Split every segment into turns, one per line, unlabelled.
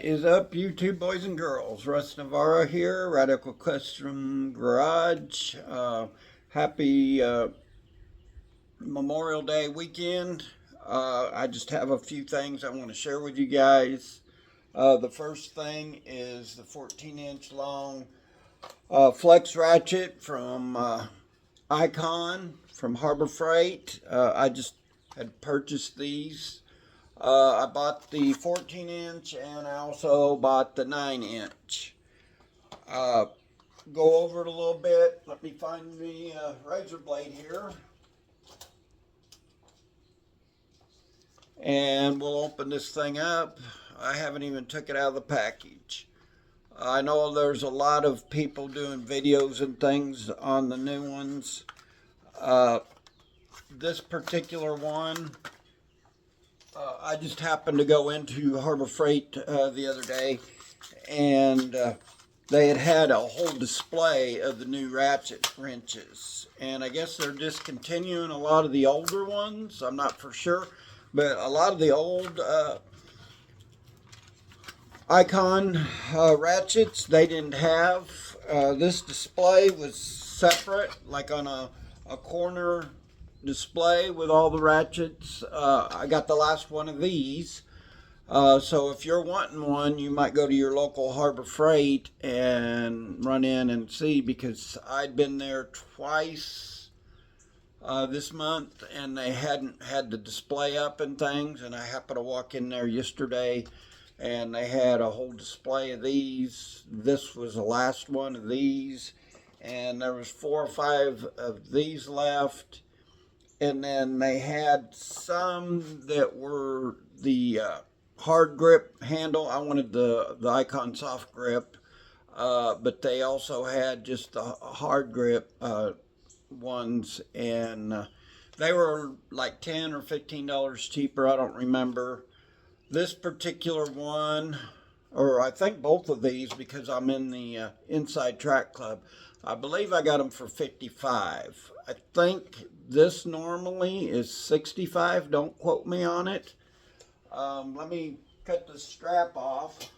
What is up, YouTube boys and girls? Russ Navarro here, Radical Custom Garage. Happy Memorial Day weekend. I just have a few things I want to share with you guys. The first thing is the 14-inch long flex ratchet from Icon from Harbor Freight. I just had purchased these. I bought the 14-inch and I also bought the 9-inch. Go over it a little bit. Let me find the razor blade here. And we'll open this thing up. I haven't even took it out of the package. I know there's a lot of people doing videos and things on the new ones. This particular one, I just happened to go into Harbor Freight the other day, and they had a whole display of the new ratchet wrenches. And I guess they're discontinuing a lot of the older ones. I'm not for sure. But a lot of the old Icon ratchets, they didn't have. This display was separate, like on a corner display with all the ratchets. I got the last one of these. So if you're wanting one, you might go to your local Harbor Freight and run in and see, because I'd been there twice this month and they hadn't had the display up and things, and I happened to walk in there yesterday and they had a whole display of these. This was the last one of these, and there was 4 or 5 of these left. And then they had some that were the hard grip handle. I wanted the Icon soft grip, but they also had just the hard grip ones, and they were like $10 or $15 cheaper. I don't remember. This particular one, or I think both of these, because I'm in the Inside Track Club, I believe I got them for $55. I think this normally is $65. Don't quote me on it. Let me cut the strap off.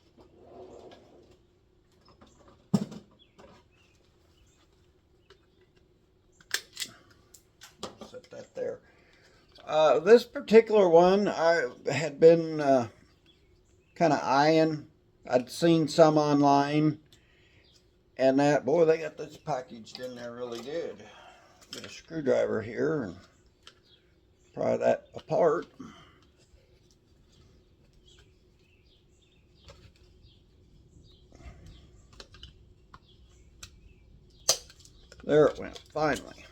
Set that there. This particular one I had been kind of eyeing. I'd seen some online, and that, boy, they got this packaged in there really good. Get a screwdriver here and pry that apart. There it went, finally.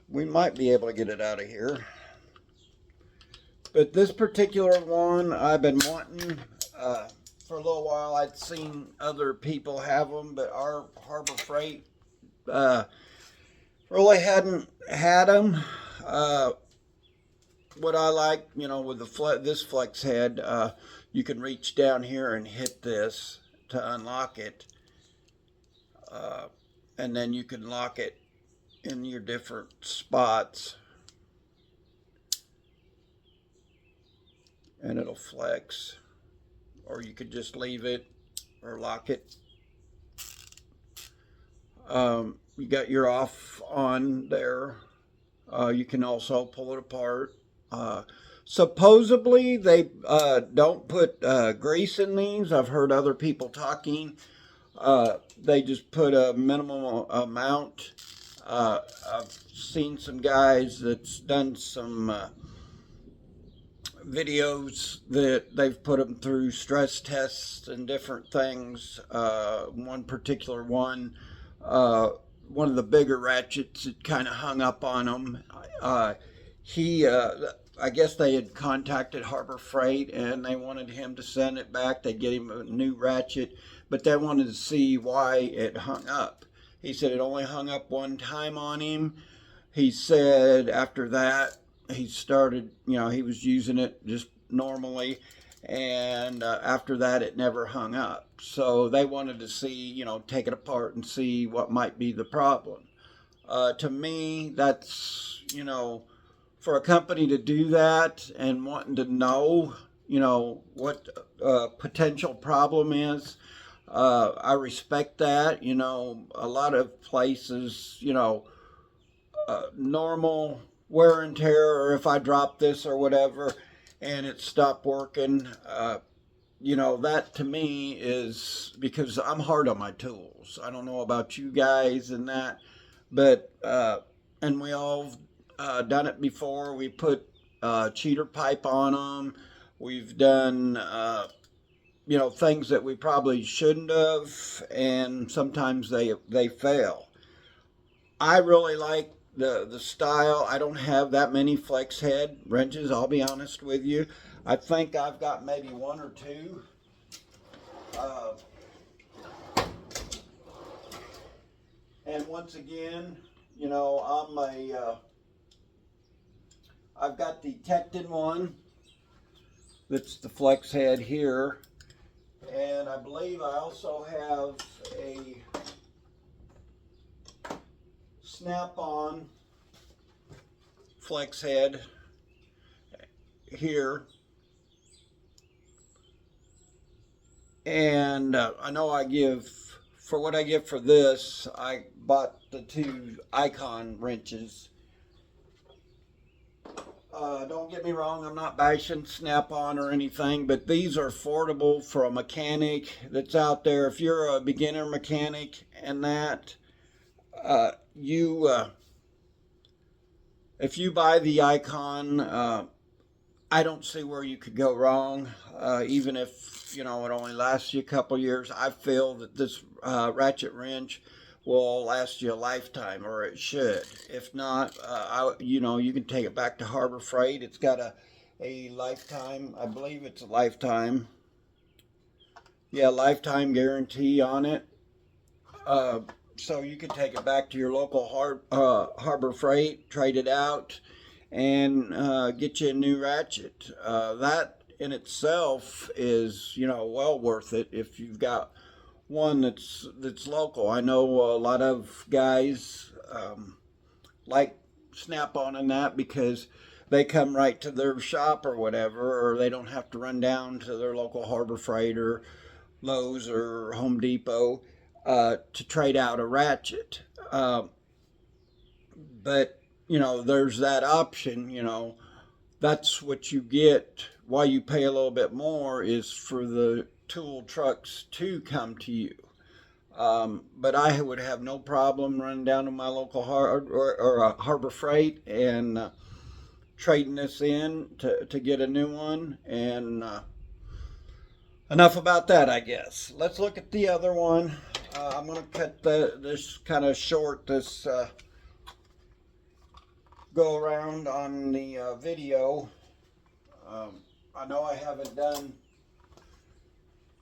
We might be able to get it out of here. But this particular one I've been wanting for a little while. I'd seen other people have them, but our Harbor Freight really hadn't had them. What I like, you know, with this flex head, you can reach down here and hit this to unlock it. And then you can lock it in your different spots, and it'll flex, or you could just leave it or lock it. You got your off on there. You can also pull it apart. Supposedly they don't put grease in these. I've heard other people talking. They just put a minimum amount. I've seen some guys that's done some videos that they've put them through stress tests and different things. One particular one of the bigger ratchets, it kind of hung up on him. I guess they had contacted Harbor Freight and they wanted him to send it back. They'd get him a new ratchet, but they wanted to see why it hung up. He said it only hung up one time on him. He said after that, he started, you know, he was using it just normally, and after that, it never hung up. So they wanted to see, you know, take it apart and see what might be the problem. To me, that's, you know, for a company to do that and wanting to know, you know, what potential problem is. I respect that. You know, a lot of places, you know, normal wear and tear, or if I drop this or whatever and it stopped working, you know, that to me is because I'm hard on my tools. I don't know about you guys and that, but, and we all done it before. We put cheater pipe on them. We've done, you know, things that we probably shouldn't have, and sometimes they fail. I really like the style. I don't have that many flex head wrenches, I'll be honest with you. I think I've got maybe one or two. Uh, and once again, you know, I've got the Tecton one. That's the flex head here. And I believe I also have a snap-on flex head here. And I know I give, for what I get for this, I bought the two Icon wrenches. Don't get me wrong, I'm not bashing Snap-on or anything, but these are affordable for a mechanic that's out there. If you're a beginner mechanic and that, if you buy the Icon, I don't see where you could go wrong. Even if, you know, it only lasts you a couple years, I feel that this ratchet wrench will last you a lifetime, or it should. If not, you know, you can take it back to Harbor Freight. It's got a lifetime, I believe it's a lifetime. Yeah, lifetime guarantee on it. So you can take it back to your local Harbor Freight, trade it out, and get you a new ratchet. That in itself is, you know, well worth it if you've got one that's local. I know a lot of guys like Snap-on and that because they come right to their shop or whatever, or they don't have to run down to their local Harbor Freight or Lowe's or Home Depot to trade out a ratchet. But you know, there's that option. You know, that's what you get. Why you pay a little bit more is for the tool trucks to come to you. But I would have no problem running down to my local Harbor Freight and trading this in to get a new one. And enough about that, I guess. Let's look at the other one. I'm going to cut this kind of short, this go around on the video. I know I haven't done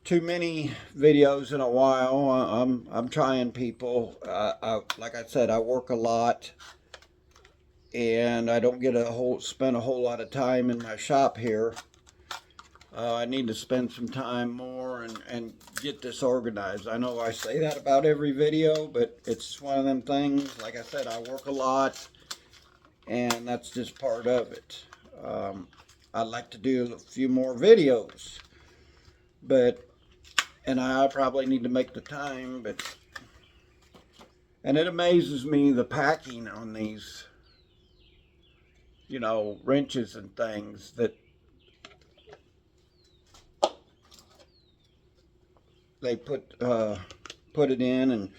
too many videos in a while. I'm trying, people. Like I said, I work a lot, and I don't get spend a whole lot of time in my shop here. I need to spend some time more and get this organized. I know I say that about every video, but it's one of them things. Like I said, I work a lot, and that's just part of it. I'd like to do a few more videos, and I probably need to make the time, and it amazes me the packing on these, you know, wrenches and things that they put it in, and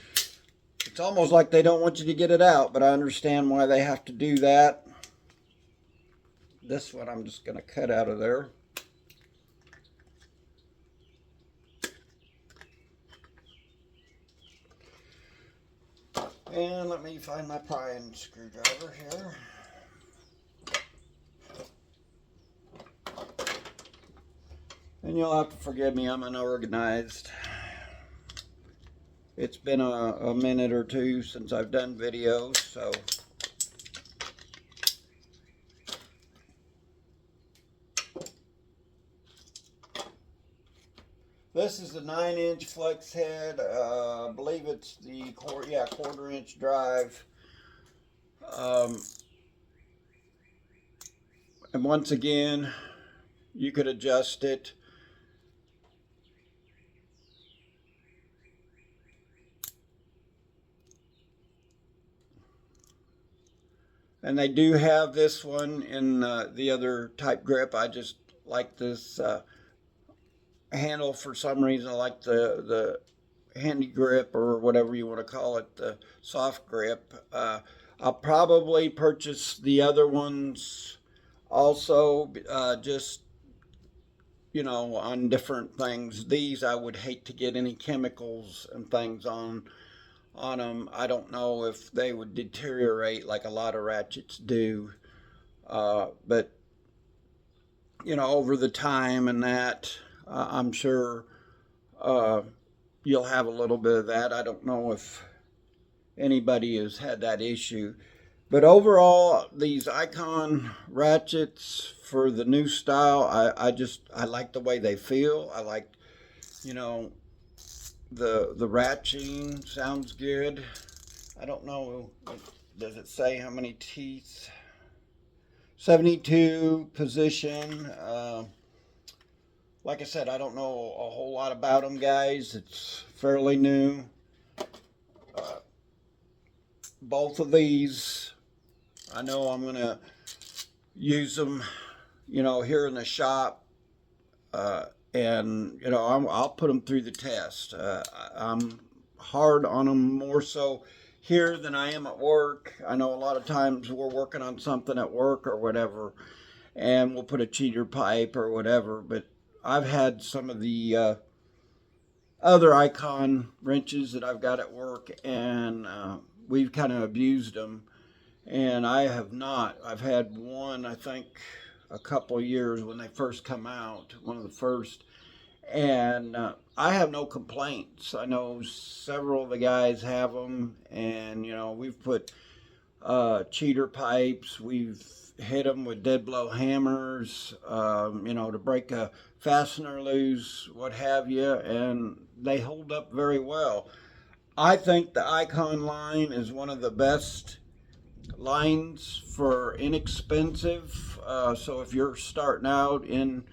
it's almost like they don't want you to get it out, but I understand why they have to do that. This one I'm just going to cut out of there. And let me find my prying screwdriver here. And you'll have to forgive me, I'm unorganized. It's been a minute or two since I've done videos, so. This is the 9-inch flex head. I believe it's the quarter-inch drive. And once again, You could adjust it. And they do have this one in the other type grip. I just like this handle for some reason. I like the handy grip, or whatever you want to call it, the soft grip. I'll probably purchase the other ones also, just on different things. These I would hate to get any chemicals and things on them. I don't know if they would deteriorate like a lot of ratchets do, but over the time and that, I'm sure uh, you'll have a little bit of that. I don't know if anybody has had that issue. But overall, these Icon ratchets for the new style, I like the way they feel. I like, you know, the ratcheting sounds good. I don't know, does it say how many teeth? 72 position. Like I said, I don't know a whole lot about them, guys. It's fairly new. Both of these, I know I'm going to use them, here in the shop. And, I'll put them through the test. I'm hard on them more so here than I am at work. I know a lot of times we're working on something at work or whatever, and we'll put a cheater pipe or whatever. But I've had some of the other Icon wrenches that I've got at work, and we've kind of abused them. And I have not. I've had one, I think, a couple of years when they first come out, one of the first, and I have no complaints. I know several of the guys have them, and we've put cheater pipes, we've hit them with dead blow hammers, to break a fastener loose, what have you, and they hold up very well. I think the Icon line is one of the best lines for inexpensive. So if you're starting out in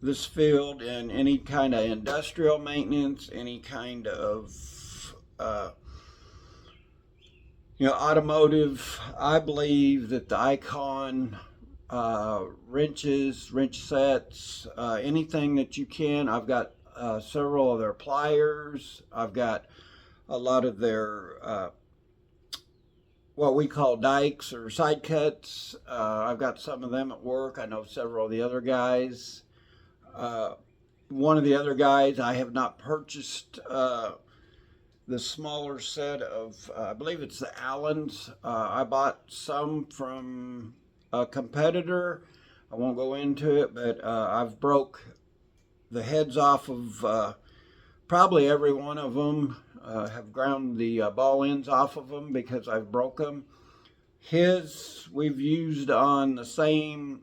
this field in any kind of industrial maintenance, any kind of automotive, I believe that the Icon wrenches, wrench sets, anything that you can. I've got several of their pliers. I've got a lot of their what we call dikes or side cuts. I've got some of them at work. I know several of the other guys. One of the other guys, I have not purchased the smaller set of, I believe it's the Allens. I bought some from a competitor. I won't go into it, but I've broke the heads off of probably every one of them. Have ground the ball ends off of them because I've broke them. His, we've used on the same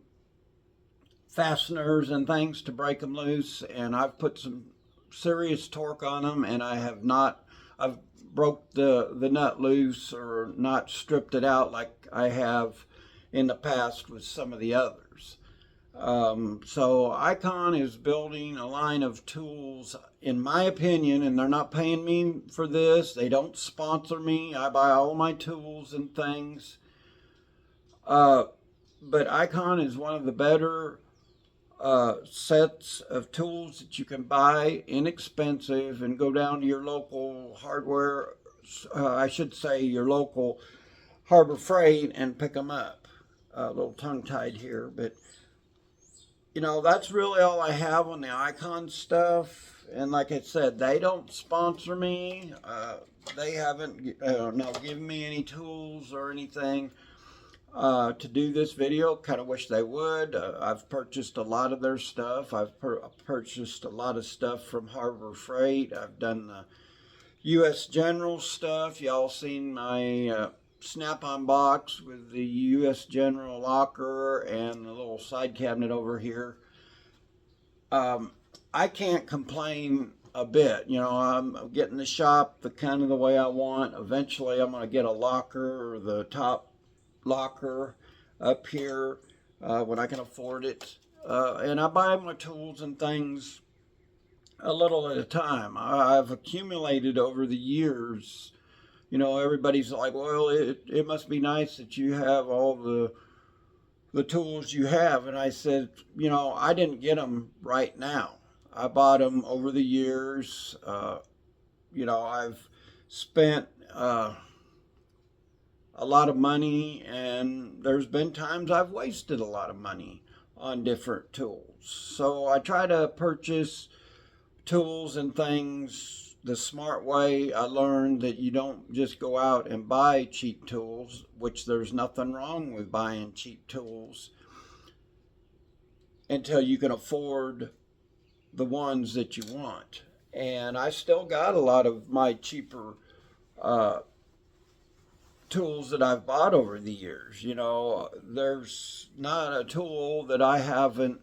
fasteners and things to break them loose, and I've put some serious torque on them, and I've broke the nut loose or not stripped it out like I have in the past with some of the others. So Icon is building a line of tools, in my opinion, and they're not paying me for this. They don't sponsor me. I buy all my tools and things. But Icon is one of the better sets of tools that you can buy, inexpensive, and go down to your local hardware, I should say your local Harbor Freight, and pick them up. A little tongue-tied here, but that's really all I have on the Icon stuff. And like I said, they don't sponsor me. They haven't given me any tools or anything to do this video. Kind of wish they would. I've purchased a lot of their stuff. I've purchased a lot of stuff from Harbor Freight. I've done the U.S. General stuff. Y'all seen my Snap-on box with the U.S. General locker and the little side cabinet over here. I can't complain a bit. I'm getting the shop the kind of the way I want. Eventually, I'm going to get a locker, or the top locker up here when I can afford it. and I buy my tools and things a little at a time. I've accumulated over the years. You know, everybody's like, well, it must be nice that you have all the tools you have. And I said, you know, I didn't get them right now. I bought them over the years. You know, I've spent a lot of money, and there's been times I've wasted a lot of money on different tools. So I try to purchase tools and things the smart way. I learned that you don't just go out and buy cheap tools, which there's nothing wrong with buying cheap tools, until you can afford the ones that you want. And I still got a lot of my cheaper uh, tools that I've bought over the years. You know, there's not a tool that I haven't,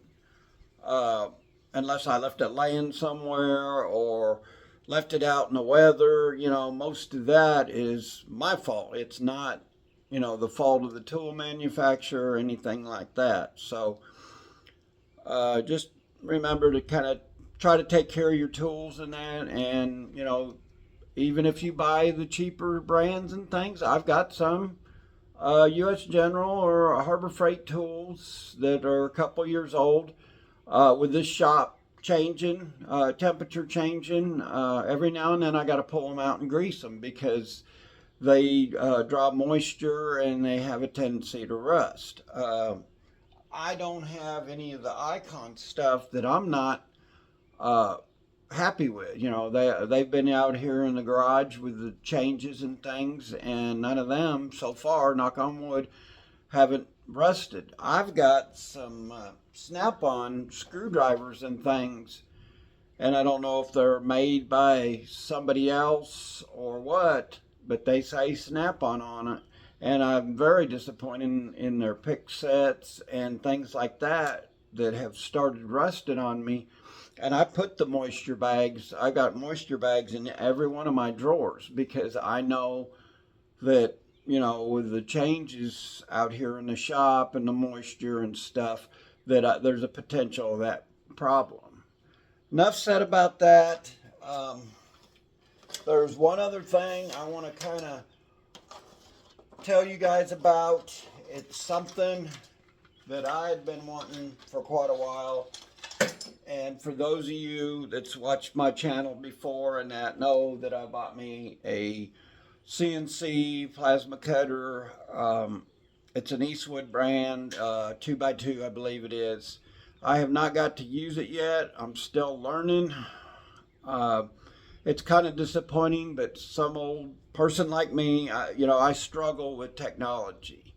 uh, unless I left it laying somewhere or left it out in the weather. You know, most of that is my fault. It's not, you know, the fault of the tool manufacturer or anything like that. So just remember to kind of try to take care of your tools and that. And, you know, even if you buy the cheaper brands and things, I've got some U.S. General or Harbor Freight tools that are a couple years old. With this shop changing, temperature changing, every now and then I got to pull them out and grease them because they draw moisture and they have a tendency to rust. I don't have any of the Icon stuff that I'm not uh, happy with. You know, they've been out here in the garage with the changes and things, and none of them so far, knock on wood, haven't rusted. I've got some Snap-on screwdrivers and things, and I don't know if they're made by somebody else or what, but they say Snap-on on it. And I'm very disappointed in their pick sets and things like that that have started rusting on me. And I put the moisture bags, I got moisture bags in every one of my drawers because I know that, you know, with the changes out here in the shop and the moisture and stuff, that there's a potential of that problem. Enough said about that. There's one other thing I want to kind of tell you guys about. It's something that I had been wanting for quite a while. And for those of you that's watched my channel before and that know that I bought me a CNC plasma cutter. It's an Eastwood brand, 2x2 I believe it is. I have not got to use it yet. I'm still learning. Uh, it's kind of disappointing, but some old person like me, you know, I struggle with technology.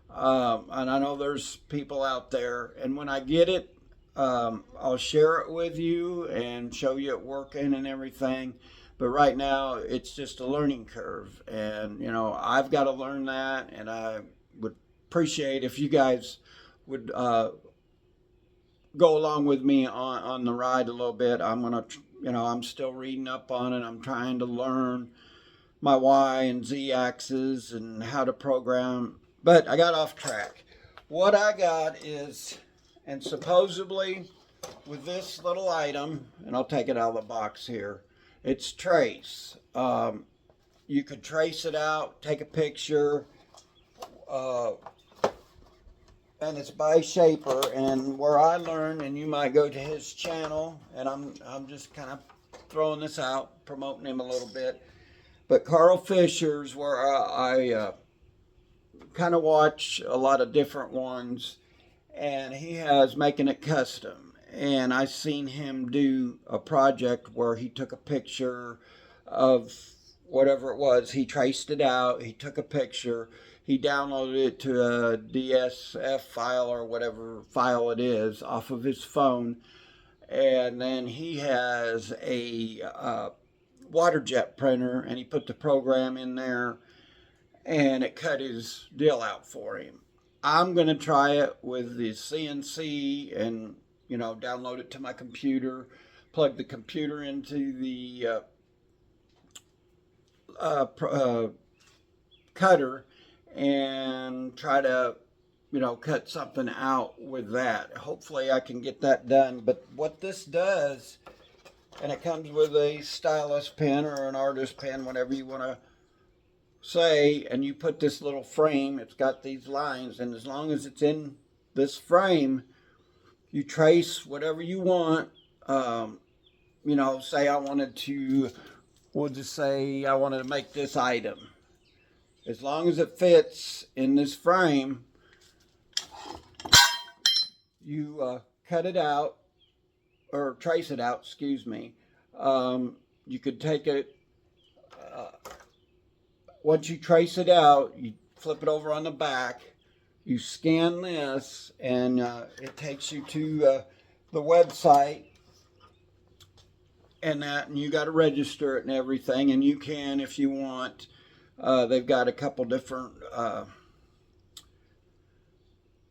And I know there's people out there, and when I get it, I'll share it with you and show you it working and everything. But right now, it's just a learning curve, and you know, I've got to learn that, and I would appreciate if you guys would go along with me on the ride a little bit. I'm gonna, you know, I'm still reading up on it. I'm trying to learn my Y and Z axes and how to program, but I got off track. What I got is, and supposedly with this little item, and I'll take it out of the box here, it's trace. You could trace it out, take a picture, uh, and it's by Shaper. And where I learned, and you might go to his channel, and I'm just kind of throwing this out, promoting him a little bit. But Carl Fisher's where I kind of watch a lot of different ones, and he has making it custom. And I seen him do a project where he took a picture of whatever it was. He traced it out. He took a picture. He downloaded it to a DSF file or whatever file it is off of his phone. And then he has a water jet printer, and he put the program in there, and it cut his deal out for him. I'm going to try it with the CNC and, you know, download it to my computer, plug the computer into the cutter, and try to cut something out with that. Hopefully I can get that done. But what this does, and it comes with a stylus pen or an artist pen, whatever you want to say, and you put this little frame, it's got these lines, and as long as it's in this frame, you trace whatever you want. Say I wanted to, we'll just say I wanted to make this item. As long as it fits in this frame, you cut it out, or trace it out, excuse me. You could take it, once you trace it out, you flip it over on the back, you scan this, and it takes you to the website and you got to register it and everything, and you can if you want. They've got a couple different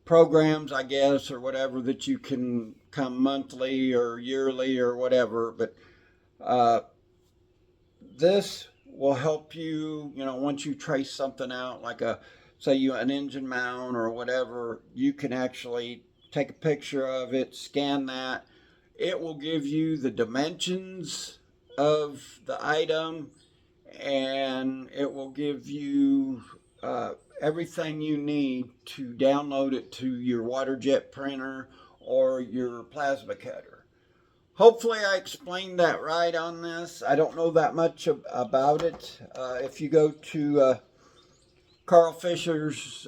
programs, I guess, or whatever, that you can come monthly or yearly or whatever. But this will help you, once you trace something out, like an engine mount or whatever, you can actually take a picture of it, scan that. It will give you the dimensions of the item, and it will give you everything you need to download it to your water jet printer or your plasma cutter. Hopefully I explained that right on this. I don't know that much about it. If you go to Carl Fisher's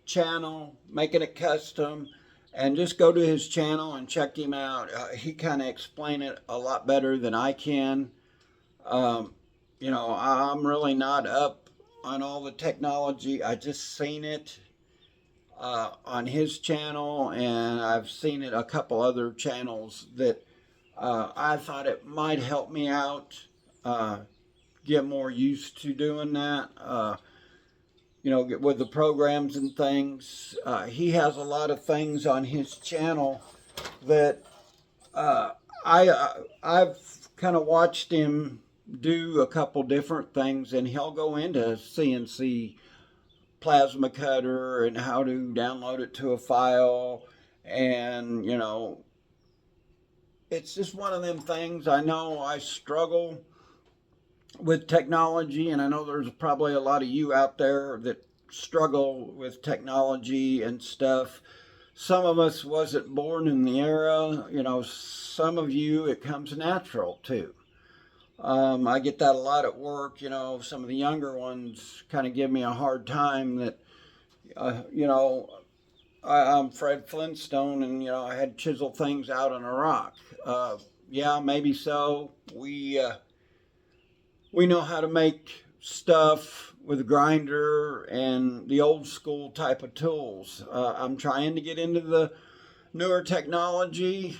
channel, Making It Custom, and just go to his channel and check him out. He kind of explained it a lot better than I can. I'm really not up on all the technology. I just seen it on his channel, and I've seen it a couple other channels that I thought it might help me out, get more used to doing that. With the programs and things. He has a lot of things on his channel that I've kind of watched him do a couple different things, and he'll go into CNC plasma cutter and how to download it to a file, and it's just one of them things. I know I struggle with technology, and I know there's probably a lot of you out there that struggle with technology and stuff. Some of us wasn't born in the era, some of you it comes natural too. I get that a lot at work. Some of the younger ones kind of give me a hard time that I'm Fred Flintstone, and I had to chisel things out on a rock. Yeah, maybe so. We know how to make stuff with a grinder and the old school type of tools. I'm trying to get into the newer technology,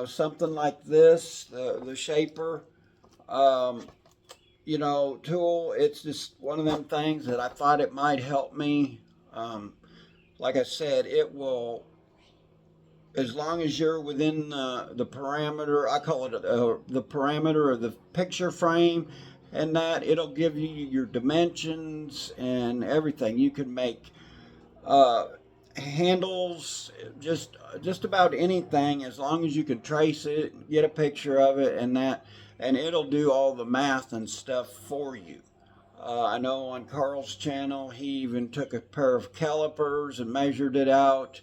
something like this, the shaper, tool. It's just one of them things that I thought it might help me. Like I said, it will, as long as you're within the parameter, I call it the parameter of the picture frame, and that it'll give you your dimensions and everything. You can make handles, just about anything, as long as you can trace it, get a picture of it, and it'll do all the math and stuff for you. I know on Carl's channel, he even took a pair of calipers and measured it out.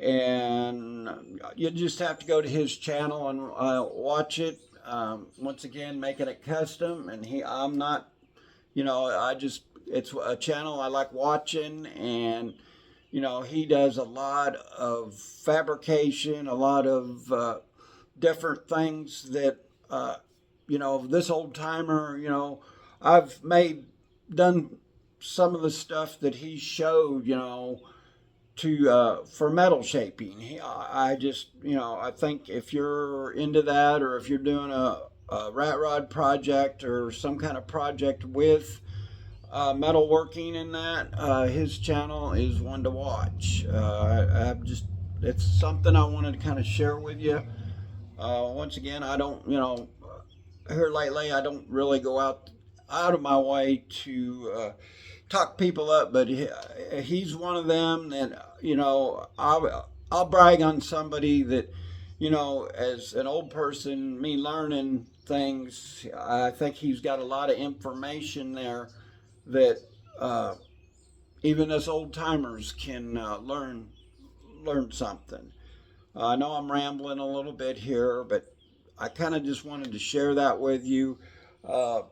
And you just have to go to his channel and watch it. Once again, Making It Custom, and I'm not, it's a channel I like watching, and he does a lot of fabrication, a lot of different things that this old timer, I've done some of the stuff that he showed, for metal shaping. I just, I think if you're into that, or if you're doing a rat rod project or some kind of project with metalworking in that, his channel is one to watch. It's something I wanted to kind of share with you. Once again, I don't, here lately, I don't really go out of my way to talk people up, but he's one of them that you know, I'll brag on somebody that, you know, as an old person, me learning things, I think he's got a lot of information there that even us old timers can learn something. I know I'm rambling a little bit here, but I kind of just wanted to share that with you. Uh,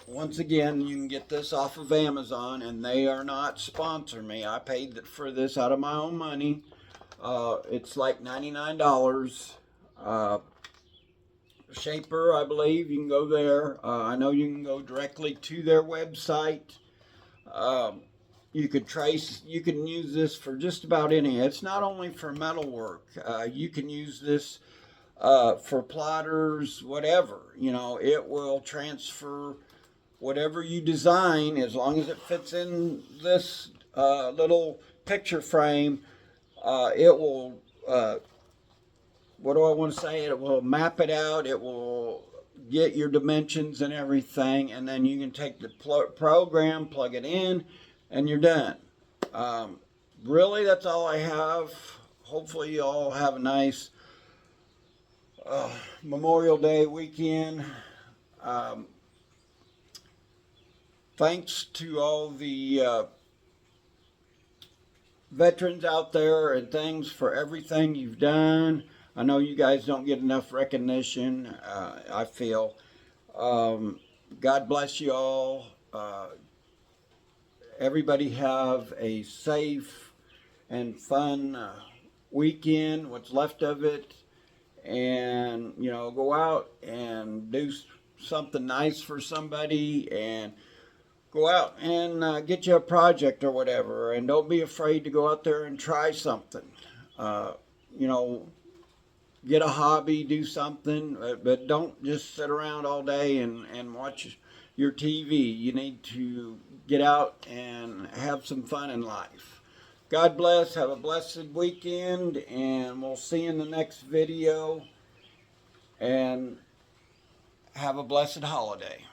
Once again, you can get this off of Amazon, and they are not sponsoring me. I paid for this out of my own money. It's like $99. Uh, Shaper, I believe. You can go there. I know you can go directly to their website. Um, you could trace, you can use this for just about any. It's not only for metal work. You can use this for plotters, whatever. You know, it will transfer whatever you design as long as it fits in this little picture frame. It will what do I want to say? It will map it out. It will get your dimensions and everything, and then you can take the program, plug it in, and you're done. Um, Really, that's all I have. Hopefully, you all have a nice Memorial Day weekend. Um, Thanks to all the veterans out there and things for everything you've done. I know you guys don't get enough recognition, I feel. Um, God bless you all. Everybody have a safe and fun weekend, what's left of it. And, you know, go out and do something nice for somebody, and go out and get you a project or whatever. And don't be afraid to go out there and try something. Uh, you know, get a hobby, do something, but don't just sit around all day and watch your TV. You need to get out and have some fun in life. God bless. Have a blessed weekend, and we'll see you in the next video. And have a blessed holiday.